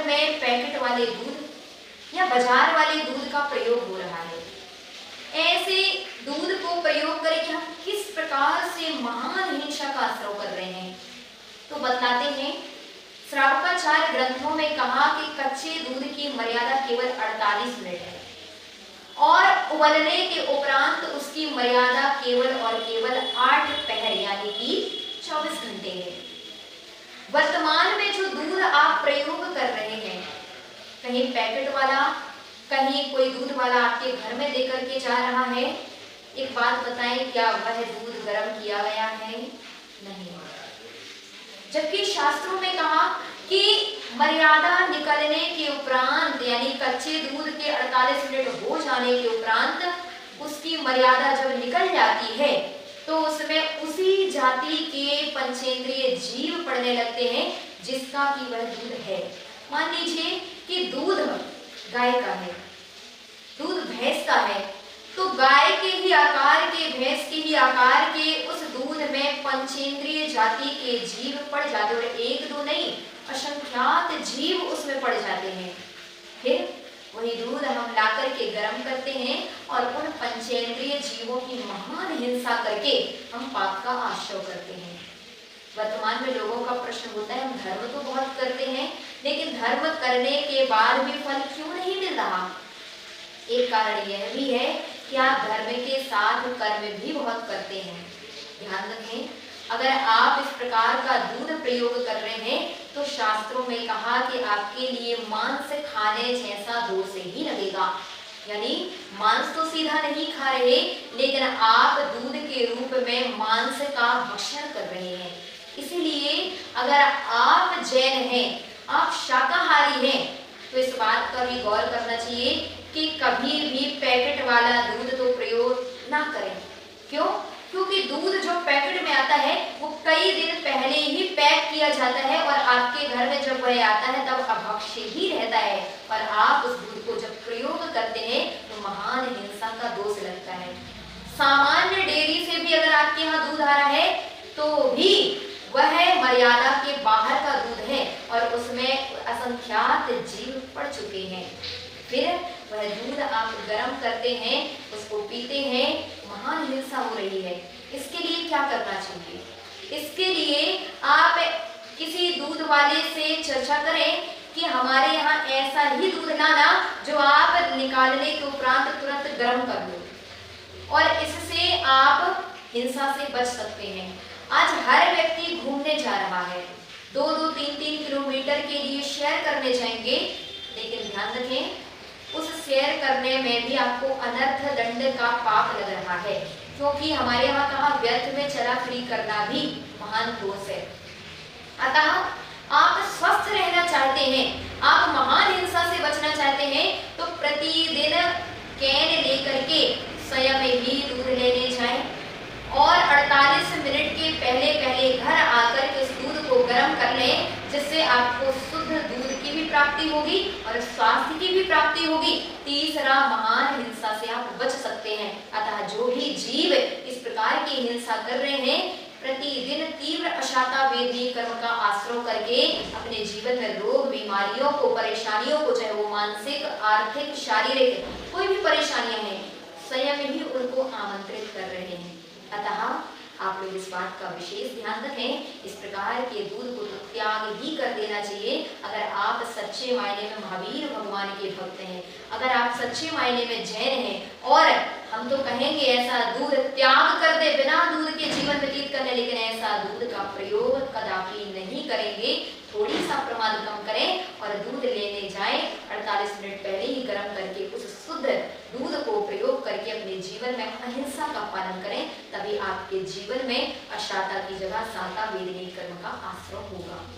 में पैकेट वाले दूध या बाजार वाले दूध का प्रयोग हो रहा है। ऐसे दूध को प्रयोग करके हम किस प्रकार से महान हिंसा का आश्रय कर रहे हैं, तो बतलाते हैं। श्रावकाचार्य ग्रंथों में कहा कि कच्चे दूध की मर्यादा केवल 48 मिनट है और उबलने के उपरांत उसकी मर्यादा केवल और केवल 8 पहर यानी कि 24 घंटे है। वर्तमान में जो दूध आप प्रयोग कर रहे हैं, कहीं पैकेट वाला, कहीं कोई दूध वाला आपके घर में देकर के जा रहा है, एक बात बताएं, क्या वह दूध गर्म किया गया है? नहीं। जबकि शास्त्रों में कहा कि मर्यादा निकलने के उपरांत यानी कच्चे दूध के 48 मिनट हो जाने के उपरांत उसकी मर्यादा जब निकल जाती है तो उसमें उसी जाति के पंचेंद्रिय जीव पड़ने लगते हैं जिसका कि वह दूध है। मान लीजिए कि दूध गाय का है, दूध भैंस का है, तो गाय के ही आकार के, भैंस के ही आकार के उस दूध में पंचेंद्रिय जाति के जीव पड़ जाते हैं, और एक दो नहीं असंख्यात जीव उसमें पड़ जाते हैं। फिर वही दूध हम लाकर के गर्म करते हैं और उन पंचेंद्रिय जीवों की महान हिंसा करके हम पाप का आश्रय करते हैं। वर्तमान में लोगों का प्रश्न होता है, हम धर्म तो बहुत करते हैं लेकिन धर्म करने के बाद भी फल क्यों नहीं मिल रहा? एक कारण यह भी है कि आप धर्म के साथ कर्म भी बहुत करते हैं। ध्यान रखें, अगर आप इस प्रकार का दूध प्रयोग कर रहे हैं तो शास्त्रों में कहा कि आपके लिए मांस खाने जैसा दोष ही लगेगा। यानी मांस तो सीधा नहीं खा रहे लेकिन आप दूध के रूप में मांस का भक्षण कर रहे हैं। इसीलिए अगर आप जैन हैं, आप शाकाहारी हैं, तो इस बात का भी गौर करना चाहिए कि कभी भी पैकेट वाला दूध तो प्रयोग ना करें। क्यों? क्योंकि दूध जो पैकेट में आता है वो कई दिन पहले ही पैक किया जाता है और आपके घर में जब वह आता है तब अभक्ष्य ही रहता है, और आप उस दूध को जब प्रयोग करते हैं तो महान हिंसा का दोष लगता है। सामान्य डेयरी से भी अगर आपके यहाँ दूध आ रहा है तो भी वह मर्यादा के बाहर का दूध है और उसमें असंख्यात जीव पड़ चुके हैं। फिर वह दूध आप गर्म करते हैं, उसको पीते हैं, महान हिंसा हो रही है। इसके लिए क्या करना चाहिए? इसके लिए आप किसी दूध वाले से चर्चा करें कि हमारे यहाँ ऐसा ही दूध लाना जो आप निकालने के उपरांत तुरंत गर्म कर लो, और इससे आप हिंसा से बच सकते हैं। आज हर व्यक्ति घूमने जा रहा है, 2-2, 3-3 किलोमीटर के लिए सैर करने जाएंगे, लेकिन ध्यान रखें उस सैर करने में भी आपको अनर्थ दंड का पाप लग रहा है, क्योंकि हमारे यहाँ कहा व्यर्थ में चला फिरी करना भी महान दोष है। अतः आप स्वस्थ रहना चाहते हैं, आप महान हिंसा से बचना चाहते हैं, तो प्रतिदिन कैन लेकर के स्वयं ही दूध लेने जाएं और 48 मिनट के पहले पहले घर आकर के उस दूध को गर्म कर लें, जिससे आपको शुद्ध दूध की भी प्राप्ति होगी और स्वास्थ्य की भी प्राप्ति होगी। तीसरा, महान हिंसा से आप बच सकते हैं। अतः जो भी जीव इस प्रकार की हिंसा कर रहे हैं, प्रतिदिन तीव्र अशाता वेदनीय कर्म का आश्रय करके अपने जीवन में रोग बीमारियों को, परेशानियों को, चाहे वो मानसिक, आर्थिक, शारीरिक कोई भी परेशानियां हैं, स्वयं ही उनको आमंत्रित कर रहे हैं। अतः आप लोग इस बात का विशेष ध्यान रखें, इस प्रकार के दूध को तो त्याग ही कर देना चाहिए। अगर आप सच्चे मायने में महावीर भगवान के भक्त हैं, अगर आप सच्चे मायने में जैन हैं, और हम तो कहेंगे ऐसा दूध त्याग कर दे, बिना दूध के जीवन व्यतीत करने, लेकिन ऐसा दूध का प्रयोग कदापि नहीं करेंगे। थोड़ी सा प्रमाद कम करें और दूध लेने जाएं, 48 मिनट पहले ही गर्म करके उस शुद्ध दूध को प्रयोग करके अपने जीवन में अहिंसा का पालन करें, तभी आपके जीवन में अशाता की जगह साता वेदनीय कर्म का आश्रय होगा।